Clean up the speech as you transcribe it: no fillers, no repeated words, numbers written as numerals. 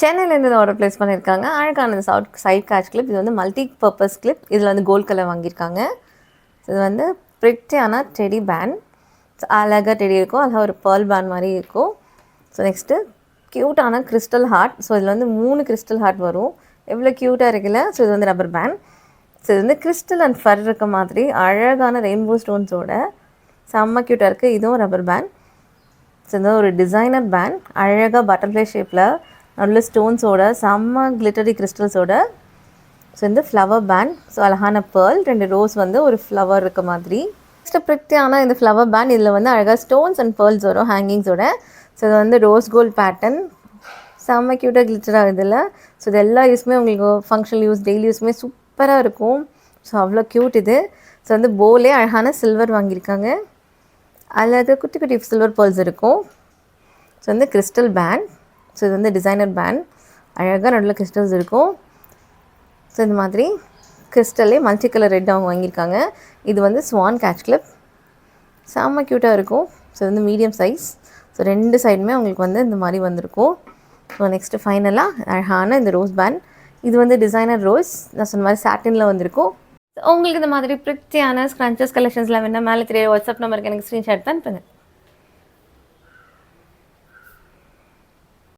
சென்னையிலேருந்து இதை order place பண்ணியிருக்காங்க. அழகான சைட் கேட்ச் கிளிப். இது வந்து மல்டி பர்பஸ் கிளிப். இதில் வந்து கோல்ட் கலர் வாங்கியிருக்காங்க. இது வந்து ப்ரிட்டியான டெடி பேண்ட். அழகாக டெடி இருக்கும். அழகாக ஒரு பேர்ல் பேண்ட் மாதிரி இருக்கும். ஸோ நெக்ஸ்ட்டு க்யூட்டான கிறிஸ்டல் ஹார்ட். ஸோ இதில் வந்து 3 கிறிஸ்டல் ஹார்ட் வரும். எவ்வளோ க்யூட்டாக இருக்குல்ல. ஸோ இது வந்து ரப்பர் பேண்ட். ஸோ இது வந்து கிறிஸ்டல் அண்ட் ஃபர் இருக்க மாதிரி அழகான ரெயின்போ ஸ்டோன்ஸோட செம்ம க்யூட்டாக இருக்குது. இதுவும் ரப்பர் பேண்ட். ஸோ இது ஒரு டிசைனர் பேண்ட். அழகாக பட்டர்ஃப்ளை ஷேப்பில் நல்ல ஸ்டோன்ஸோட செம்ம கிளிட்டரி கிறிஸ்டல்ஸோட. ஸோ இந்த ஃப்ளவர் பேண்ட். ஸோ அழகான பேர்ல் 2 ரோஸ் வந்து ஒரு ஃப்ளவர் இருக்க மாதிரி. நெக்ஸ்ட்டு ப்ரிட்டியான இந்த ஃப்ளவர் பேண்ட். இதில் வந்து அழகாக ஸ்டோன்ஸ் அண்ட் பேர்ல்ஸ் வரும் ஹேங்கிங்ஸோட. ஸோ இது வந்து ரோஸ் கோல்ட் பேட்டர்ன். செம்ம க்யூட்டாக கிளிட்டராக இதில். ஸோ இது எல்லா யூஸுமே உங்களுக்கு ஃபங்க்ஷனல் யூஸ் டெய்லி யூஸுமே சூப்பராக இருக்கும். ஸோ அவ்வளோ க்யூட் இது. ஸோ வந்து போலே அழகான சில்வர் வாங்கியிருக்காங்க. அதில் குட்டி குட்டி சில்வர் பேர்ல்ஸ் இருக்கும். ஸோ வந்து கிறிஸ்டல் பேண்ட். ஸோ இது வந்து டிசைனர் பேண்ட். அழகாக நடுவில் கிறிஸ்டல்ஸ் இருக்கும். ஸோ இந்த மாதிரி கிறிஸ்டல்லே மல்டி கலர் ரெட் அவங்க வாங்கியிருக்காங்க. இது வந்து ஸ்வான் கேட்ச் கிளிப். செம்ம க்யூட்டாக இருக்கும். ஸோ வந்து மீடியம் சைஸ். ஸோ 2 சைடுமே உங்களுக்கு வந்து இந்த மாதிரி வந்திருக்கும். ஸோ நெக்ஸ்ட்டு ஃபைனலாக அழகான இந்த ரோஸ் பேண்ட். இது வந்து டிசைனர் ரோஸ். நான் சொன்ன மாதிரி சாட்டினில் வந்திருக்கும். உங்களுக்கு இந்த மாதிரி ப்ரிட்டியான ஸ்க்ரன்ச்சஸ் கலெக்ஷன்ஸ்லாம் வேணால் மேலே தெரிய வாட்ஸ்அப் நம்பருக்கு எனக்கு ஸ்க்ரீன்ஷாட் தான் பண்ணுங்கள்.